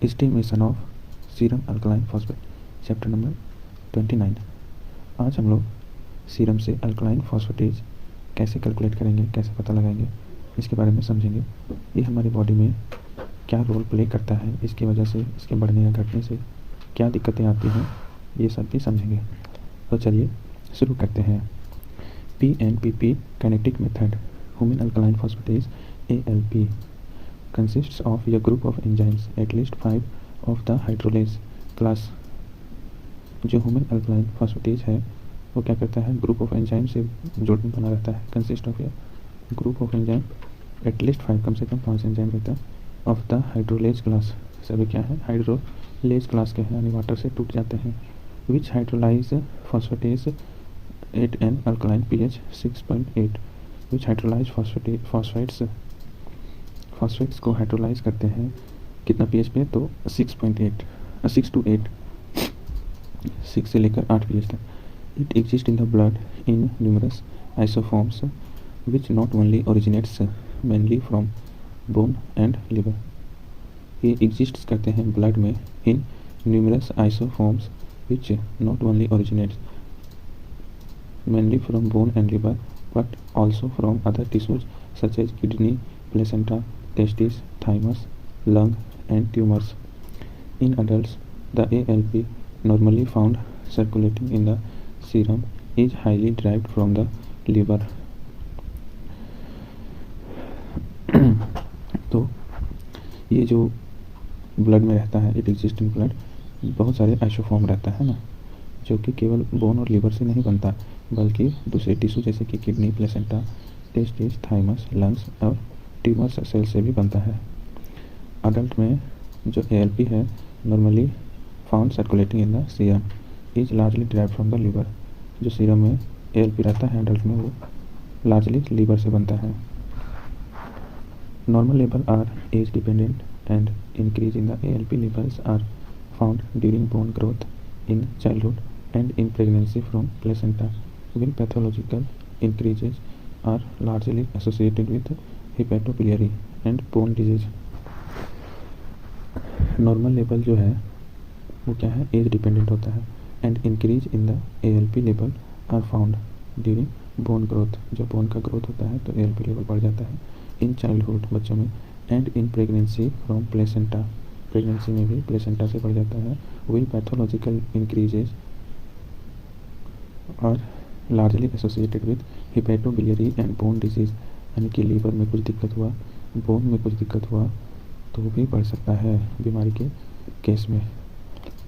Estimation of serum alkaline phosphate, chapter number 29। आज हम लोग सीरम से अल्कलाइन फॉस्फेटेज कैसे कैलकुलेट करेंगे, कैसे पता लगाएंगे, इसके बारे में समझेंगे। ये हमारी बॉडी में क्या रोल प्ले करता है, इसकी वजह से, इसके बढ़ने या घटने से क्या दिक्कतें आती हैं, ये सब भी समझेंगे। तो चलिए शुरू करते हैं। PNPP kinetic method. Human alkaline phosphatase ALP consists of a group of enzymes, at least 5 of the hydrolase class. जो ह्यूमन अल्कलाइन फॉस्फेटेज है वो क्या करता है, ग्रुप ऑफ एंजाइम से जोड़ बना रहता है। Consist of A group of enzyme, at least 5, कम से कम 5 एंजाइम रहता है। ऑफ द हाइड्रोलेज क्लास, सभी क्या है, हाइड्रोलेज क्लास के हैं, यानी वाटर से टूट जाते हैं। Which hydrolyse phosphatase at an alkaline pH 6.8, which hydrolyse phosphates को हाइड्रोलाइज करते हैं कितना pH पे, तो 6 to 8, 6 से लेकर 8 pH तक। It exist in the blood in numerous isoforms which not only originates mainly from bone and liver. ये एग्जिस्ट करते हैं ब्लड में in numerous isoforms which not only originates mainly from bone and liver, but also from other tissues such as kidney, placenta, testes, thymus, lung, and tumors. In adults, the ALP normally found circulating in the serum is highly derived from the liver. तो ये जो blood में रहता है, it exist in blood, बहुत सारे isoform रहता है ना, जो कि केवल बोन और लिवर से नहीं बनता, बल्कि दूसरे टिश्यू जैसे कि kidney, placenta, testis, thymus, lungs और ट्यूमर्स सेल से भी बनता है। अडल्ट में जो ALP है normally found circulating in the serum is largely derived from the liver. जो सीरम में ALP रहता है अडल्ट में, वो लार्जली लिवर से बनता है। Normal level are age dependent and increase in the ALP levels are found during bone growth in childhood and in pregnancy from placenta, when pathological increases are largely associated with hepatobiliary and bone disease. Normal level जो है वो क्या है, age dependent होता है, and increase in the ALP level are found during bone growth. जब bone का growth होता है तो ALP लेवल बढ़ जाता है। इन चाइल्डहुड, बच्चों में, and in pregnancy from placenta, pregnancy में भी प्लेसेंटा से बढ़ जाता है। विल पैथोलॉजिकल इंक्रीजेज और largely associated with हिपेटोबिलियरी and bone disease, यानी कि लीवर में कुछ दिक्कत हुआ, बोन में कुछ दिक्कत हुआ तो भी बढ़ सकता है बीमारी के केस में।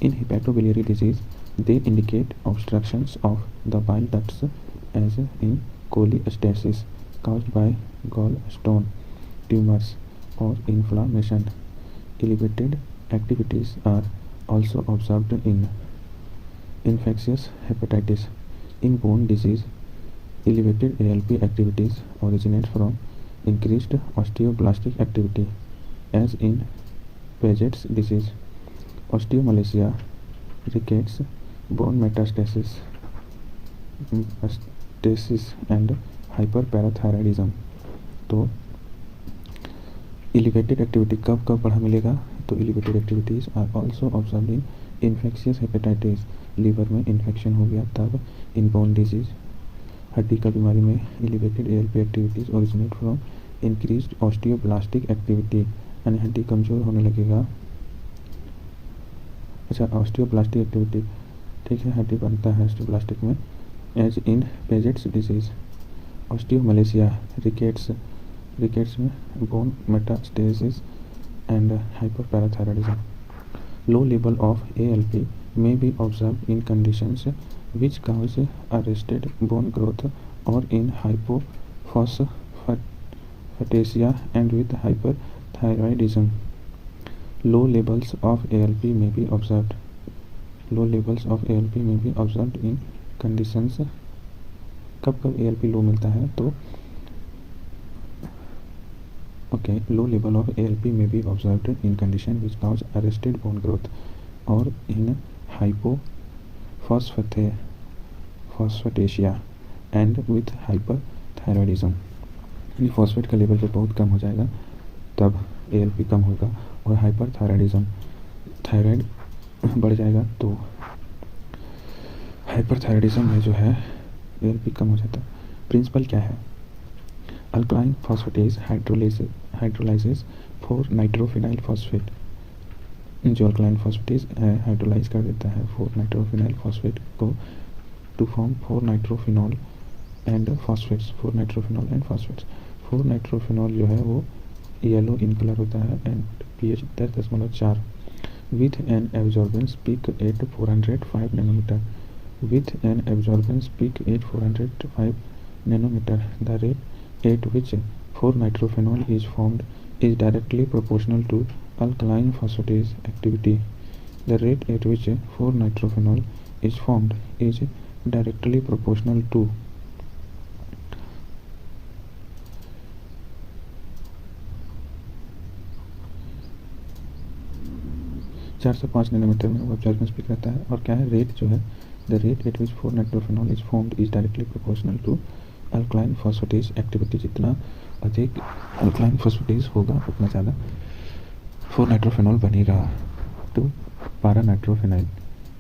In hepatobiliary disease they indicate obstructions of the bile ducts as in cholestasis caused by gallstone tumors or inflammation. Elevated activities are also observed in infectious hepatitis. In bone disease, elevated ALP activities originate from increased osteoblastic activity, as in Paget's disease, osteomalacia, rickets, bone metastasis, and hyperparathyroidism. तो elevated activity कब कब बढ़ा मिलेगा, तो elevated activities are also observed in infectious hepatitis, liver में infection हो गया तब। इन बोन डिजीज, हड्डी का बीमारी में, elevated ALP activities originate from increased osteoblastic activity, यानी हड्डी कमज़ोर होने लगेगा। अच्छा, ऑस्टियोब्लास्टिक एक्टिविटी, ठीक है, हड्डी बनता है ऑस्टियोब्लास्टिक में, as in Paget's disease, osteomalacia, rickets में, bone metastasis and hyperparathyroidism. Low level of ALP may be observed in conditions which cause arrested bone growth or in hypophosphatasia and with hyperthyroidism. Low levels of ALP may be observed. Low levels of ALP may be observed in conditions. कब कब ALP लो मिलता है, तो low level of ALP may be observed in condition which cause arrested bone growth or in hypophosphatasia and with hyperthyroidism. यानी phosphate का level जब बहुत कम हो जाएगा तब ALP कम होगा, और हाइपरथायरॉयडिज्म थायराइड बढ़ जाएगा तो हाइपरथायराइडिज्म में जो है ALP कम हो जाता है। प्रिंसिपल क्या है? Alkaline phosphatase hydrolyses 4 nitrophenyl phosphate, जो अल्कलाइन फॉस्फेटेज हाइड्रोलाइज कर देता है 4 नाइट्रोफिनाइल फॉस्फेट को to form 4 nitrophenol and phosphates. 4 nitrophenol and phosphates. 4 nitrophenol जो है वो येलो इन कलर होता है and pH 10.4 with an absorbance peak at 405 nanometer. With an absorbance peak at 405 nanometer, the rate at which 4 nitrophenol is formed is directly proportional to alkaline phosphatase activity. The rate at which 4 nitrophenol is formed is directly proportional to 405 nanometre में absorbance peak रहता है। और क्या है? Rate जो है, the rate at which 4 nitrophenol is formed is directly proportional to alkaline phosphatase activity. जितना अधिक अल्कलाइन फॉस्फेटेज होगा उतना ज़्यादा 4 नाइट्रोफिनॉल बनेगा। तो पारा नाइट्रोफिनाइल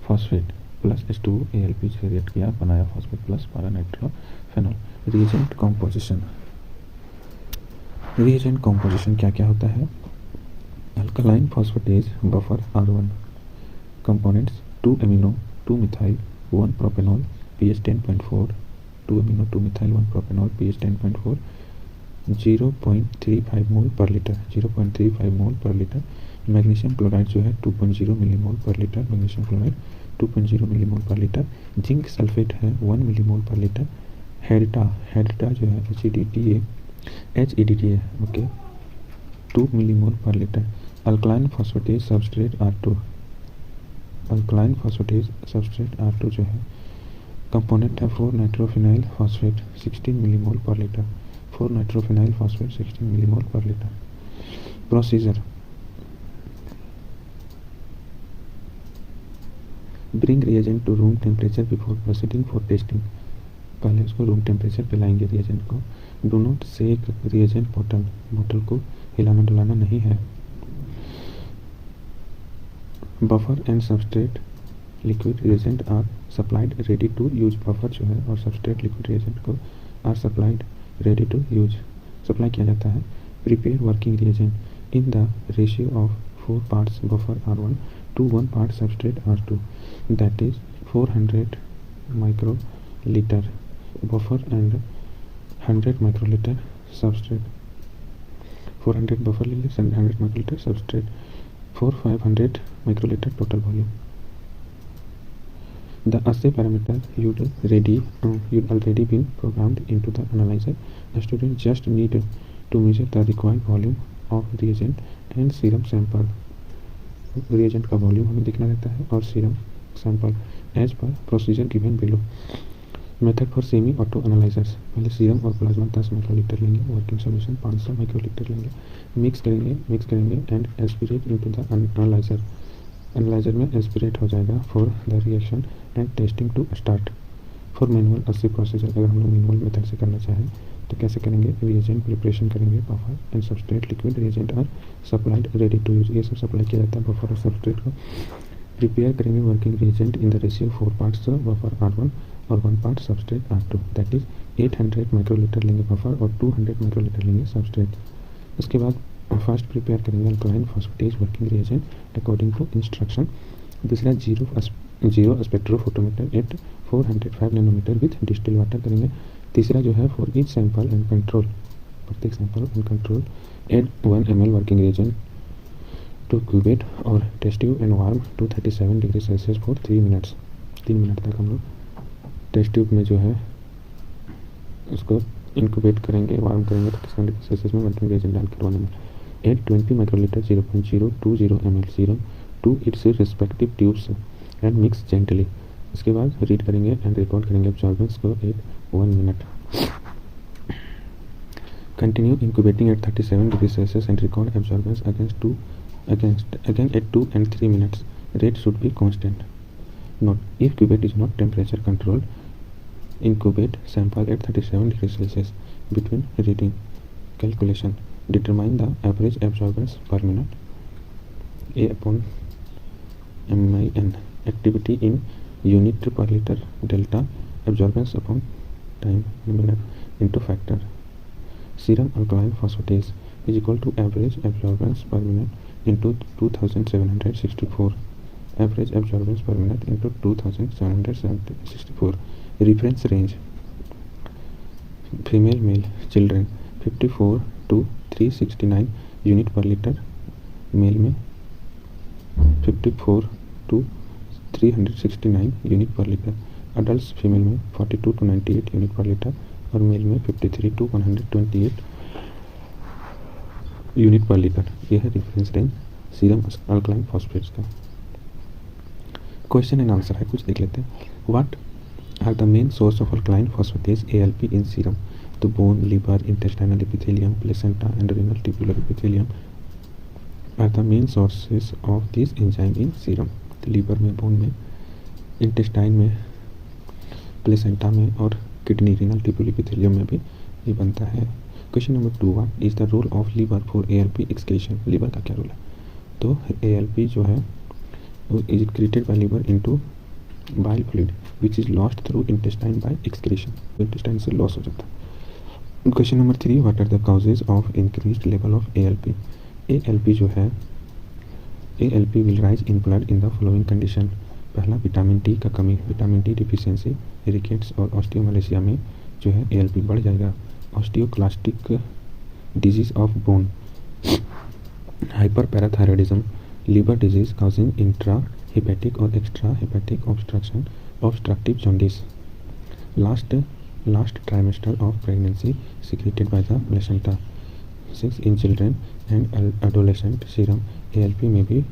फॉस्फेट प्लस H2ALP से रिएक्ट किया, बनाया फॉस्फेट प्लस पारा nitrophenol. Reagent composition. Reagent composition क्या क्या होता है? alkaline phosphatase buffer R1 components 2 amino 2 methyl 1 propanol pH 10.4 2 amino 2 methyl 1 propanol pH 10.4 0.35 मोल पर लीटर 0.35 मोल पर लीटर। मैग्नीशियम क्लोराइड जो है 2.0 millimole per litre, magnesium chloride 2.0 millimole per litre. Zinc sulphate है 1 millimole per litre. HEDTA जो है HEDTA okay 2 millimole per litre. Alkaline phosphatase substrate R2 alkaline phosphatase substrate R2 जो है component है 4 nitrophenyl phosphate 16 millimole per litre. 4 nitrophenyl phosphate 16 millimole per litre. Procedure: bring reagent to room temperature before proceeding for testing. पहले उसको room temperature पे लाएंगे reagent को। Do not shake reagent बोतल को हिलाना डुलाना नहीं है। Buffer and substrate liquid reagent are supplied ready to use. Buffer जो है और सबस्ट्रेट लिक्विड रिएजेंट को are supplied ready to use supply किया जाता है। Prepare working reagent in the ratio of 4 parts buffer R1 to 1 part substrate R2, that is 400 microliter buffer and 100 microliter substrate। 400 buffer lilies and 100 microliter substrate for 500 microliter total volume। The assay parameter you'd already been programmed into the analyzer. The student just need to measure the required volume of reagent and serum sample। Reagent का volume हमें दिखना रहता है और serum sample as per procedure given below. Method for semi auto analysers: पहले serum और plasma 10 microlitre लेंगे, working solution 500 microlitre लेंगे, मिक्स करेंगे and aspirate into the analyser. Analyser में एस्पिरेट हो जाएगा for the reaction and testing to start. For manual assay procedure, अगर हम लोग मैनुअल मेथड से करना चाहें तो कैसे करेंगे? रिएजेंट प्रिपरेशन करेंगे, buffer and substrate liquid reagent are supplied ready to use. ये सब सप्लाई किया जाता है बफर और सबस्ट्रेट को। प्रिपेयर करेंगे working reagent in the ratio 4 parts buffer R1 और 1 part substrate R2, that is 800 microlitre लेंगे बफर और 200 माइक्रोलीटर लेंगे सबस्ट्रेट। उसके बाद फर्स्ट प्रिपेयर करेंगे alkaline phosphatase working reagent according to instruction. दूसरा zero spectrophotometer at 405 nanometre with distil water करेंगे। तीसरा जो है for each sample and control, प्रत्येक sample and control add 1 ml working reagent to क्यूबेट और test tube and warm to 37 degree Celsius for 3 minutes. 3 minute तक हम लोग टेस्ट ट्यूब में जो है उसको इंक्यूबेट करेंगे, वार्म करेंगे 37 डिग्री सेल्सियस में वर्किंग रिएजेंट डाल के 1 ml। Add 20 microlitre 0.020 ml serum to its respective tubes and mix gently. उसके बाद रीड करेंगे एंड रिकॉर्ड करेंगे अब्जॉर्बेंस को at 1 minute. Continue incubating at 37 degree Celsius and record absorbance again at 2 and 3 minutes. Rate should be constant. Note: if cuvette is not temperature controlled, incubate sample at 37 degrees Celsius. Between reading calculation, determine the average absorbance per minute. A upon MIN, activity in unit per liter, delta absorbance upon time into factor. Serum alkaline phosphatase is equal to average absorbance per minute into 2764. Average absorbance per minute into 2764. Reference range: female, male, children 54 to 369 unit per litre, male में 54 to 369 unit per litre, adult female में 42 to 98 unit per litre और male में 53 to 128 unit per litre. यह है reference range serum alkaline phosphates का। Question and answer है, कुछ देख लेते हैं। What are the main source of alkaline phosphatase ALP in serum? तो bone, liver, intestinal epithelium, placenta and renal tubular epithelium are the main sources of this enzyme in serum. Liver में, bone में, intestine में, placenta में और kidney, renal tubular epithelium में भी ये बनता है। Question number 2, what is the role of liver for ALP excretion? Liver का क्या रोल है? तो ALP जो है वो is created by liver into bile fluid which is lost through intestine by excretion. Intestine से लॉस हो जाता है। Question number 3, what are the causes of increased level of ALP? ALP जो है, ALP will rise in blood in the following condition. पहला, vitamin D का कमी, vitamin D deficiency, rickets और ऑस्टियोमलेशिया में जो है ALP बढ़ जाएगा। Osteoclastic disease of bone, hyper parathyroidism, liver disease causing intrahepatic or extrahepatic obstructive jaundice. Last trimester of pregnancy secreted by the placenta. 6, in children and adolescent serum ALP may be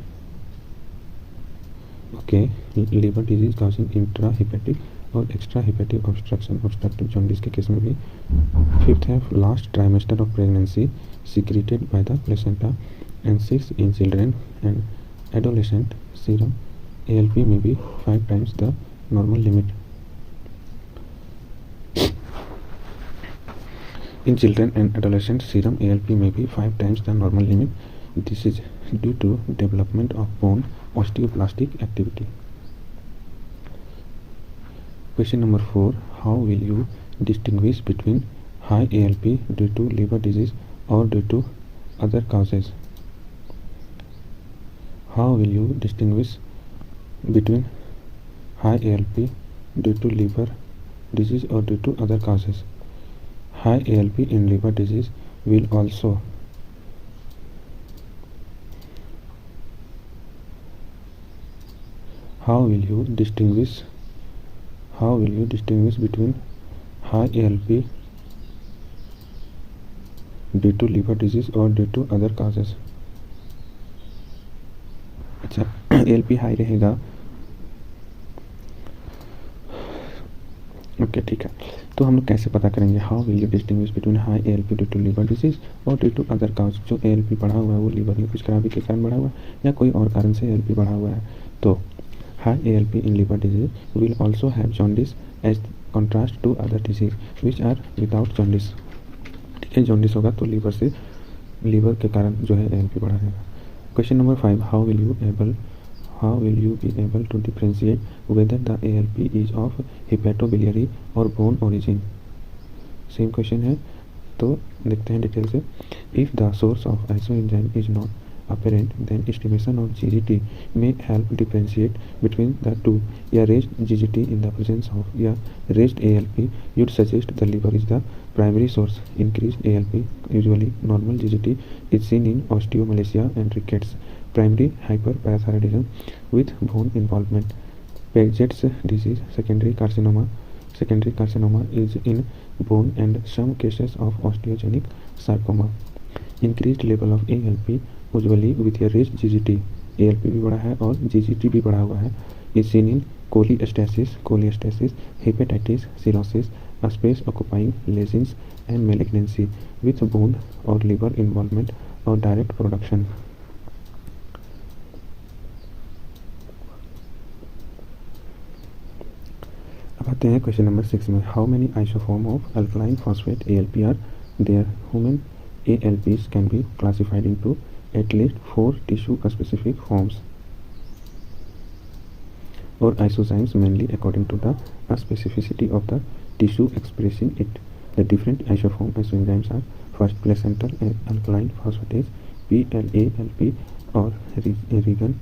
okay. Liver disease causing intrahepatic और extrahepatic obstructive jaundice के case में भी। 5th है, last trimester of pregnancy secreted by the placenta. And 6, in children and adolescent serum ALP may be 5 times the normal limit. In children and adolescent serum ALP may be 5 times the normal limit. This is due to development of bone osteoblastic activity. Question number 4, how will you distinguish between high ALP due to liver disease or due to other causes? How will you distinguish between high ALP due to liver disease or due to other causes? High ALP in liver disease will also how will you distinguish between high ALP due to liver disease or due to other causes? अच्छा, ALP high रहेगा। Okay, ठीक है। तो हम लोग कैसे पता करेंगे? How will you distinguish between high ALP due to liver disease और ड्यू टू अदर काउज? जो ALP बढ़ा हुआ है वो लिवर में कुछ खराबी के कारण बढ़ा हुआ है या कोई और कारण से ALP बढ़ा हुआ है। तो high ALP in liver disease will also have jaundice as contrast to other disease which are without jaundice. ठीक है, जॉन्डिस होगा तो लीवर के कारण जो है ALP बढ़ा रहेगा। Question number 5, how will you be able to differentiate whether the ALP is of hepatobiliary or bone origin? Same question है, तो देखते हैं डिटेल से। If the source of isoenzyme is not apparent, then estimation of GGT may help differentiate between the two. या raised GGT in the presence of या raised ALP would suggest the liver is the primary source. Increased ALP, usually normal GGT, is seen in osteomalacia and rickets. Primary hyperparathyroidism with bone involvement. Paget's disease, secondary carcinoma is in bone and some cases of osteogenic sarcoma. Increased level of ALP usually with a raised GGT, ALP भी बढ़ा है और GGT भी बढ़ा हुआ है, is seen in cholestasis, hepatitis, cirrhosis, space occupying lesions and malignancy with bone or liver involvement or direct production. अब आते हैं क्वेश्चन नंबर 6 में। How many isoform of alkaline phosphate ALP are there? Human ALPs can be classified into at least 4 tissue specific forms. or isozymes mainly according to the specificity of the tissue expressing it. The different isoform isoenzymes are first placental alkaline phosphatase PLALP और regan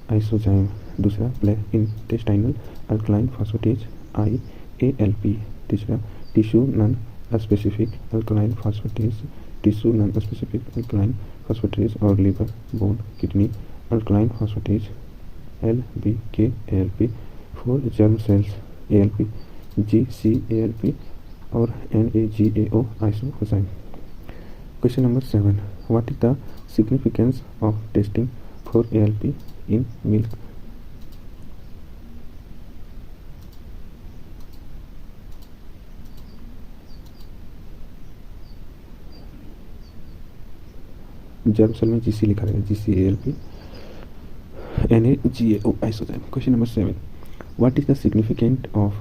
isozyme, दूसरा intestinal alkaline phosphatase IALP, तीसरा tissue non specific alkaline phosphatase और liver bone kidney alkaline phosphatase LBKALP, for germ cells ALP GCALP और NAGAO isozyme. Question number 7. What is the significance of testing for ALP in milk? Germ cell में GC लिखा रहेगा, GCALP NAGAO isozyme. Question number 7. What is the significance of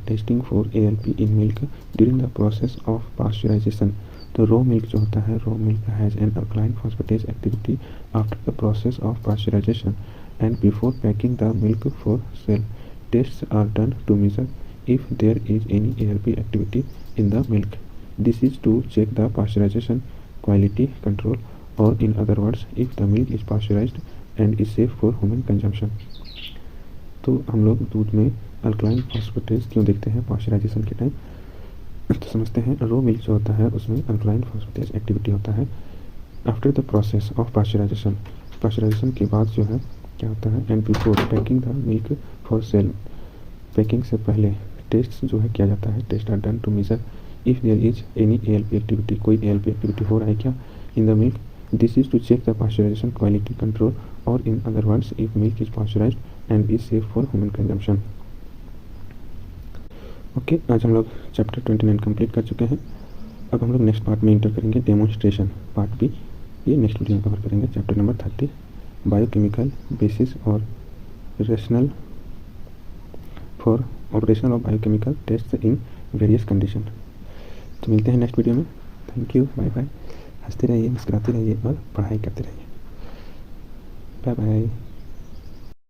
testing for ALP in milk during the process of pasteurization? तो raw milk जो होता है, raw milk has an alkaline phosphatase activity after the process of pasteurization and before packing the milk for sale. Tests are done to measure if there is any ALP activity in the milk. This is to check the pasteurization quality control, or in other words, if the milk is pasteurized and is safe for human consumption. तो हम लोग दूध में alkaline phosphatase क्यों देखते हैं pasteurisation के time? तो समझते हैं, रो मिल्क जो होता है उसमें अल्कलाइन फॉस्फेटेज एक्टिविटी होता है after the process of pasteurisation. Pasteurisation के बाद जो है क्या होता है, and before packing the milk for sale. Packing से पहले टेस्ट जो है किया जाता है. Test are done to measure if there is any ALP activity, कोई ALP एक्टिविटी हो रहा है क्या in the milk. This is to check the pasteurisation quality control, और in other words if milk is pasteurised and is safe for human consumption. Okay, आज हम लोग chapter 29 complete कर चुके हैं. अब हम लोग नेक्स्ट पार्ट में इंटर करेंगे डेमोन्स्ट्रेशन पार्ट B. ये नेक्स्ट वीडियो में कवर करेंगे. चैप्टर नंबर 30 बायोकेमिकल बेसिस और rational for operational of biochemical test in various condition. तो मिलते हैं नेक्स्ट वीडियो में. Thank you, bye bye. हंसते रहिए, मुस्कुराते रहिए और पढ़ाई करते रहिए. Bye bye.